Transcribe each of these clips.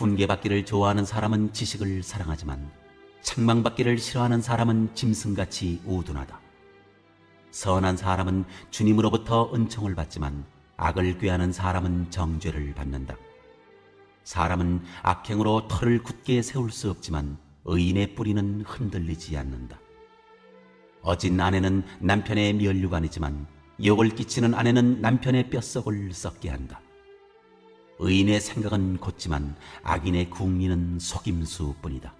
훈계받기를 좋아하는 사람은 지식을 사랑하지만 책망받기를 싫어하는 사람은 짐승같이 우둔하다. 선한 사람은 주님으로부터 은총을 받지만 악을 꾀하는 사람은 정죄를 받는다. 사람은 악행으로 터를 굳게 세울 수 없지만 의인의 뿌리는 흔들리지 않는다. 어진 아내는 남편의 면류관이지만 욕을 끼치는 아내는 남편의 뼛속을 썩게 한다. 의인의 생각은 곧지만 악인의 궁리는 속임수뿐이다.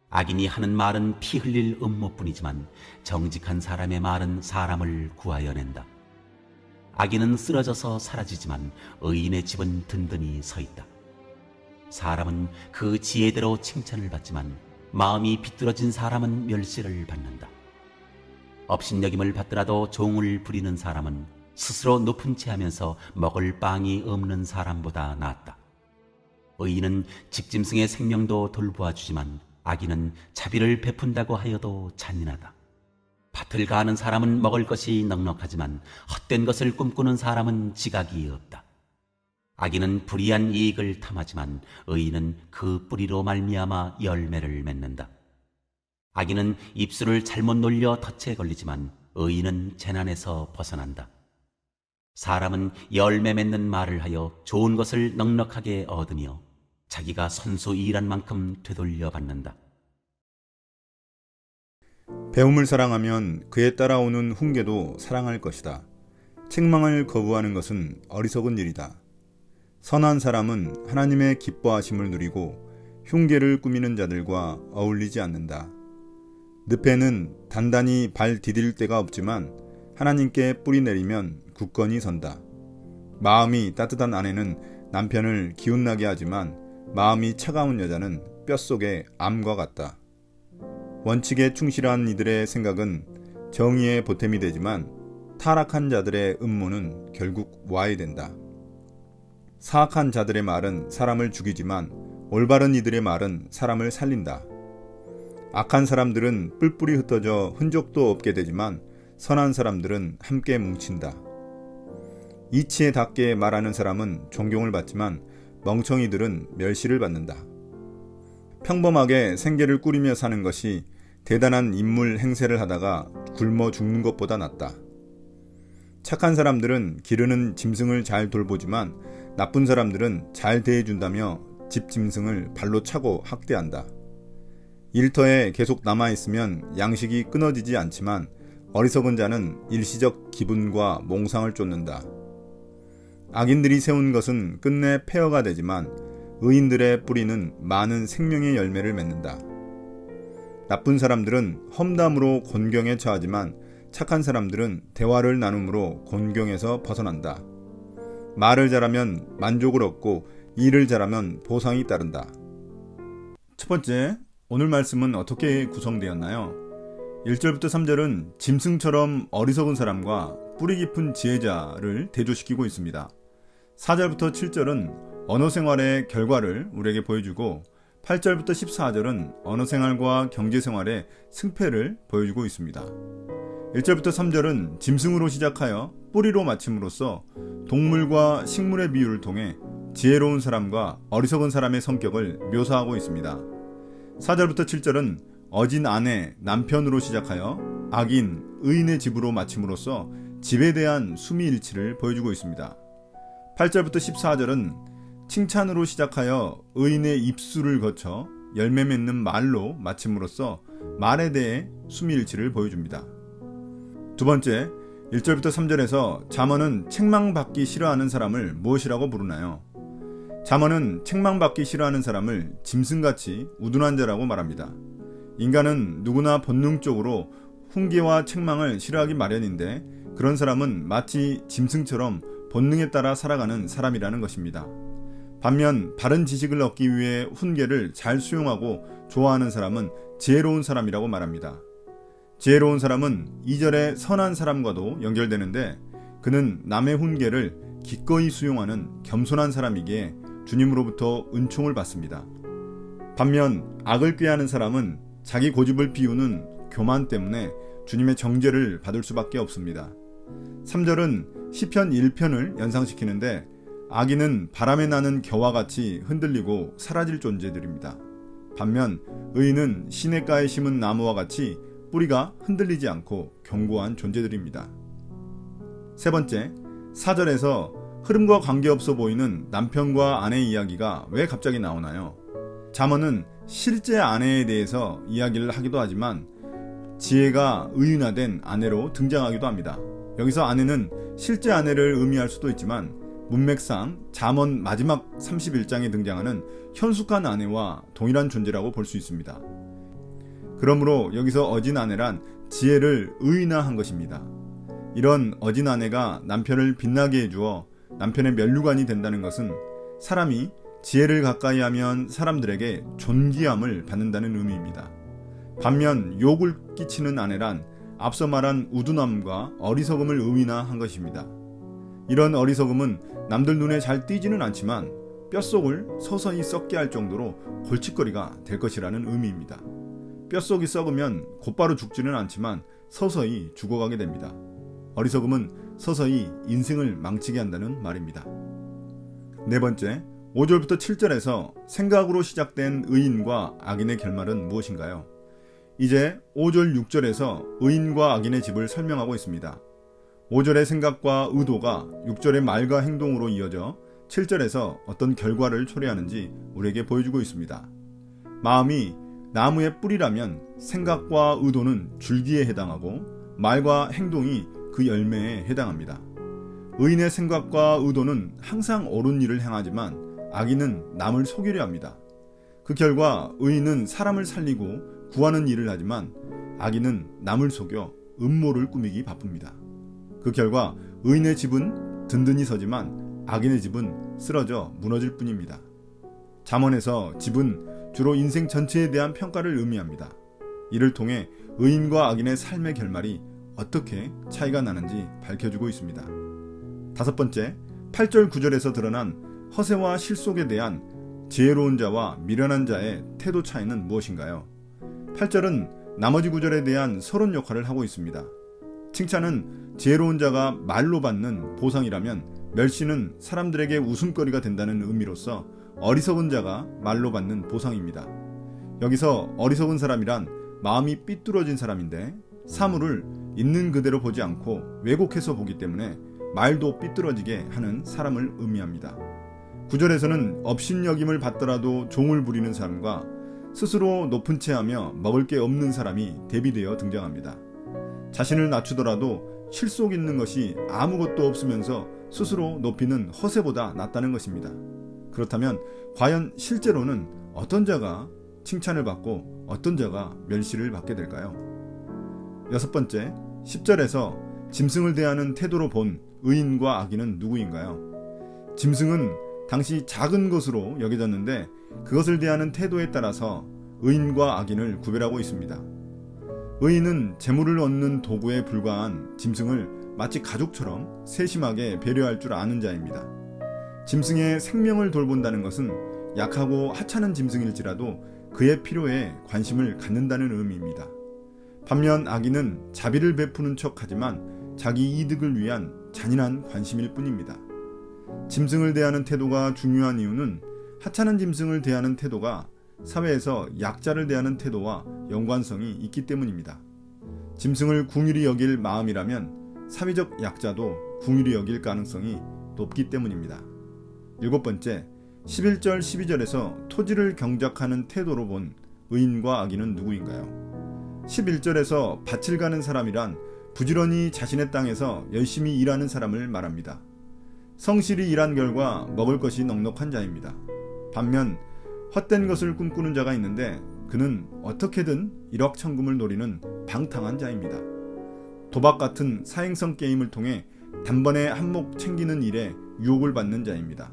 악인이 하는 말은 피 흘릴 음모뿐이지만 정직한 사람의 말은 사람을 구하여낸다. 악인은 쓰러져서 사라지지만 의인의 집은 든든히 서 있다. 사람은 그 지혜대로 칭찬을 받지만 마음이 비뚤어진 사람은 멸시를 받는다. 업신여김을 받더라도 종을 부리는 사람은 스스로 높은 채 하면서 먹을 빵이 없는 사람보다 낫다. 의인은 집짐승의 생명도 돌보아주지만 악인은 자비를 베푼다고 하여도 잔인하다. 밭을 가하는 사람은 먹을 것이 넉넉하지만 헛된 것을 꿈꾸는 사람은 지각이 없다. 악인은 불의한 이익을 탐하지만 의인은 그 뿌리로 말미암아 열매를 맺는다. 악인은 입술을 잘못 놀려 덫에 걸리지만 의인은 재난에서 벗어난다. 사람은 열매 맺는 말을 하여 좋은 것을 넉넉하게 얻으며 자기가 선수 일한 만큼 되돌려 받는다. 배움을 사랑하면 그에 따라오는 훈계도 사랑할 것이다. 책망을 거부하는 것은 어리석은 일이다. 선한 사람은 하나님의 기뻐하심을 누리고 흉계를 꾸미는 자들과 어울리지 않는다. 늪에는 단단히 발 디딜 데가 없지만 하나님께 뿌리 내리면 굳건히 선다. 마음이 따뜻한 아내는 남편을 기운나게 하지만 마음이 차가운 여자는 뼛속의 암과 같다. 원칙에 충실한 이들의 생각은 정의의 보탬이 되지만 타락한 자들의 음모는 결국 와해된다. 사악한 자들의 말은 사람을 죽이지만 올바른 이들의 말은 사람을 살린다. 악한 사람들은 뿔뿔이 흩어져 흔적도 없게 되지만 선한 사람들은 함께 뭉친다. 이치에 닿게 말하는 사람은 존경을 받지만 멍청이들은 멸시를 받는다. 평범하게 생계를 꾸리며 사는 것이 대단한 인물 행세를 하다가 굶어 죽는 것보다 낫다. 착한 사람들은 기르는 짐승을 잘 돌보지만 나쁜 사람들은 잘 대해준다며 집 짐승을 발로 차고 학대한다. 일터에 계속 남아있으면 양식이 끊어지지 않지만 어리석은 자는 일시적 기분과 몽상을 쫓는다. 악인들이 세운 것은 끝내 폐허가 되지만 의인들의 뿌리는 많은 생명의 열매를 맺는다. 나쁜 사람들은 험담으로 곤경에 처하지만 착한 사람들은 대화를 나눔으로 곤경에서 벗어난다. 말을 잘하면 만족을 얻고 일을 잘하면 보상이 따른다. 첫 번째, 오늘 말씀은 어떻게 구성되었나요? 1절부터 3절은 짐승처럼 어리석은 사람과 뿌리 깊은 지혜자를 대조시키고 있습니다. 4절부터 7절은 언어 생활의 결과를 우리에게 보여주고 8절부터 14절은 언어 생활과 경제 생활의 승패를 보여주고 있습니다. 1절부터 3절은 짐승으로 시작하여 뿌리로 마침으로써 동물과 식물의 비유를 통해 지혜로운 사람과 어리석은 사람의 성격을 묘사하고 있습니다. 4절부터 7절은 어진 아내, 남편으로 시작하여 악인, 의인의 집으로 마침으로써 집에 대한 수미일치를 보여주고 있습니다. 8절부터 14절은 칭찬으로 시작하여 의인의 입술을 거쳐 열매 맺는 말로 마침으로써 말에 대해 수미일치를 보여줍니다. 두 번째, 1절부터 3절에서 잠언은 책망받기 싫어하는 사람을 무엇이라고 부르나요? 잠언은 책망받기 싫어하는 사람을 짐승같이 우둔한 자라고 말합니다. 인간은 누구나 본능적으로 훈계와 책망을 싫어하기 마련인데 그런 사람은 마치 짐승처럼 본능에 따라 살아가는 사람이라는 것입니다. 반면 바른 지식을 얻기 위해 훈계를 잘 수용하고 좋아하는 사람은 지혜로운 사람이라고 말합니다. 지혜로운 사람은 2절의 선한 사람과도 연결되는데 그는 남의 훈계를 기꺼이 수용하는 겸손한 사람이기에 주님으로부터 은총을 받습니다. 반면 악을 꾀하는 사람은 자기 고집을 피우는 교만 때문에 주님의 정죄를 받을 수밖에 없습니다. 3절은 시편 1편을 연상시키는데 악인은 바람에 나는 겨와 같이 흔들리고 사라질 존재들입니다. 반면 의인은 시냇가에 심은 나무와 같이 뿌리가 흔들리지 않고 견고한 존재들입니다. 세 번째, 4절에서 흐름과 관계없어 보이는 남편과 아내 이야기가 왜 갑자기 나오나요? 잠언은 실제 아내에 대해서 이야기를 하기도 하지만 지혜가 의인화된 아내로 등장하기도 합니다. 여기서 아내는 실제 아내를 의미할 수도 있지만 문맥상 잠언 마지막 31장에 등장하는 현숙한 아내와 동일한 존재라고 볼 수 있습니다. 그러므로 여기서 어진 아내란 지혜를 의인화한 것입니다. 이런 어진 아내가 남편을 빛나게 해주어 남편의 면류관이 된다는 것은 사람이 지혜를 가까이 하면 사람들에게 존귀함을 받는다는 의미입니다. 반면 욕을 끼치는 아내란 앞서 말한 우둔함과 어리석음을 의인화한 것입니다. 이런 어리석음은 남들 눈에 잘 띄지는 않지만 뼛속을 서서히 썩게 할 정도로 골칫거리가 될 것이라는 의미입니다. 뼛속이 썩으면 곧바로 죽지는 않지만 서서히 죽어가게 됩니다. 어리석음은 서서히 인생을 망치게 한다는 말입니다. 네 번째, 5절부터 7절에서 생각으로 시작된 의인과 악인의 결말은 무엇인가요? 이제 5절 6절에서 의인과 악인의 집을 설명하고 있습니다. 5절의 생각과 의도가 6절의 말과 행동으로 이어져 7절에서 어떤 결과를 초래하는지 우리에게 보여주고 있습니다. 마음이 나무의 뿌리라면 생각과 의도는 줄기에 해당하고 말과 행동이 그 열매에 해당합니다. 의인의 생각과 의도는 항상 옳은 일을 행하지만 악인은 남을 속이려 합니다. 그 결과 의인은 사람을 살리고 구하는 일을 하지만 악인은 남을 속여 음모를 꾸미기 바쁩니다. 그 결과 의인의 집은 든든히 서지만 악인의 집은 쓰러져 무너질 뿐입니다. 잠언에서 집은 주로 인생 전체에 대한 평가를 의미합니다. 이를 통해 의인과 악인의 삶의 결말이 어떻게 차이가 나는지 밝혀주고 있습니다. 다섯 번째, 8절 9절에서 드러난 허세와 실속에 대한 지혜로운 자와 미련한 자의 태도 차이는 무엇인가요? 8절은 나머지 구절에 대한 서론 역할을 하고 있습니다. 칭찬은 지혜로운 자가 말로 받는 보상이라면 멸시는 사람들에게 웃음거리가 된다는 의미로서 어리석은 자가 말로 받는 보상입니다. 여기서 어리석은 사람이란 마음이 삐뚤어진 사람인데 사물을 있는 그대로 보지 않고 왜곡해서 보기 때문에 말도 삐뚤어지게 하는 사람을 의미합니다. 9절에서는 업신여김을 받더라도 종을 부리는 사람과 스스로 높은 채 하며 먹을 게 없는 사람이 대비되어 등장합니다. 자신을 낮추더라도 실속 있는 것이 아무것도 없으면서 스스로 높이는 허세보다 낫다는 것입니다. 그렇다면 과연 실제로는 어떤 자가 칭찬을 받고 어떤 자가 멸시를 받게 될까요? 여섯 번째, 10절에서 짐승을 대하는 태도로 본 의인과 악인은 누구인가요? 짐승은 당시 작은 것으로 여겨졌는데 그것을 대하는 태도에 따라서 의인과 악인을 구별하고 있습니다. 의인은 재물을 얻는 도구에 불과한 짐승을 마치 가족처럼 세심하게 배려할 줄 아는 자입니다. 짐승의 생명을 돌본다는 것은 약하고 하찮은 짐승일지라도 그의 필요에 관심을 갖는다는 의미입니다. 반면 악인은 자비를 베푸는 척하지만 자기 이득을 위한 잔인한 관심일 뿐입니다. 짐승을 대하는 태도가 중요한 이유는 하찮은 짐승을 대하는 태도가 사회에서 약자를 대하는 태도와 연관성이 있기 때문입니다. 짐승을 궁휼히 여길 마음이라면 사회적 약자도 궁휼히 여길 가능성이 높기 때문입니다. 일곱 번째, 11절 12절에서 토지를 경작하는 태도로 본 의인과 악인은 누구인가요? 11절에서 밭을 가는 사람이란 부지런히 자신의 땅에서 열심히 일하는 사람을 말합니다. 성실히 일한 결과 먹을 것이 넉넉한 자입니다. 반면 헛된 것을 꿈꾸는 자가 있는데 그는 어떻게든 일확천금을 노리는 방탕한 자입니다. 도박 같은 사행성 게임을 통해 단번에 한몫 챙기는 일에 유혹을 받는 자입니다.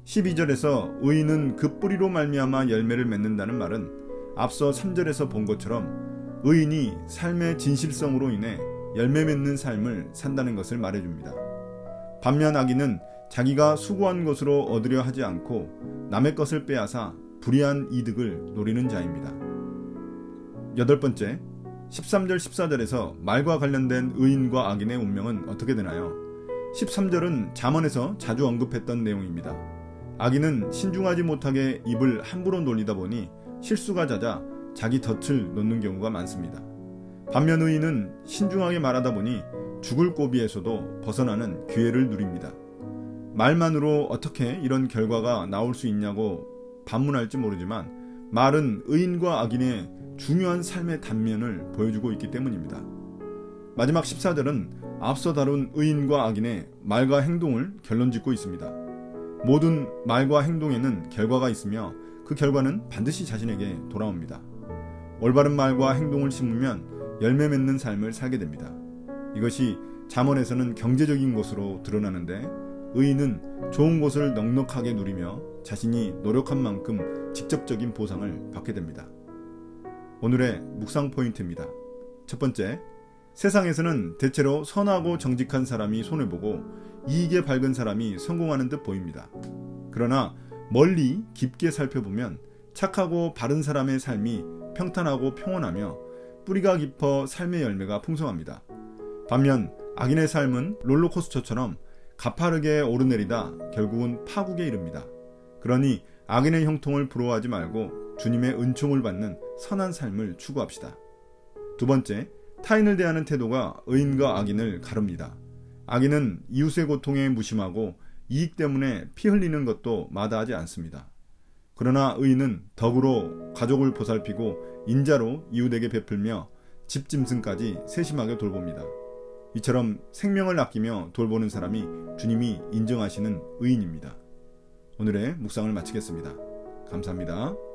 12절에서 의인은 그 뿌리로 말미암아 열매를 맺는다는 말은 앞서 3절에서 본 것처럼 의인이 삶의 진실성으로 인해 열매 맺는 삶을 산다는 것을 말해줍니다. 반면 악인은 자기가 수고한 것으로 얻으려 하지 않고 남의 것을 빼앗아 불의한 이득을 노리는 자입니다. 여덟 번째, 13절 14절에서 말과 관련된 의인과 악인의 운명은 어떻게 되나요? 13절은 잠언에서 자주 언급했던 내용입니다. 악인은 신중하지 못하게 입을 함부로 놀리다 보니 실수가 잦아 자기 덫을 놓는 경우가 많습니다. 반면 의인은 신중하게 말하다 보니 죽을 고비에서도 벗어나는 기회를 누립니다. 말만으로 어떻게 이런 결과가 나올 수 있냐고 반문할지 모르지만 말은 의인과 악인의 중요한 삶의 단면을 보여주고 있기 때문입니다. 마지막 14절은 앞서 다룬 의인과 악인의 말과 행동을 결론짓고 있습니다. 모든 말과 행동에는 결과가 있으며 그 결과는 반드시 자신에게 돌아옵니다. 올바른 말과 행동을 심으면 열매 맺는 삶을 살게 됩니다. 이것이 잠언에서는 경제적인 것으로 드러나는데 의인은 좋은 것을 넉넉하게 누리며 자신이 노력한 만큼 직접적인 보상을 받게 됩니다. 오늘의 묵상 포인트입니다. 첫 번째, 세상에서는 대체로 선하고 정직한 사람이 손해보고 이익에 밝은 사람이 성공하는 듯 보입니다. 그러나 멀리 깊게 살펴보면 착하고 바른 사람의 삶이 평탄하고 평온하며 뿌리가 깊어 삶의 열매가 풍성합니다. 반면 악인의 삶은 롤러코스터처럼 가파르게 오르내리다 결국은 파국에 이릅니다. 그러니 악인의 형통을 부러워하지 말고 주님의 은총을 받는 선한 삶을 추구합시다. 두 번째, 타인을 대하는 태도가 의인과 악인을 가릅니다. 악인은 이웃의 고통에 무심하고 이익 때문에 피 흘리는 것도 마다하지 않습니다. 그러나 의인은 덕으로 가족을 보살피고 인자로 이웃에게 베풀며 집짐승까지 세심하게 돌봅니다. 이처럼 생명을 아끼며 돌보는 사람이 주님이 인정하시는 의인입니다. 오늘의 묵상을 마치겠습니다. 감사합니다.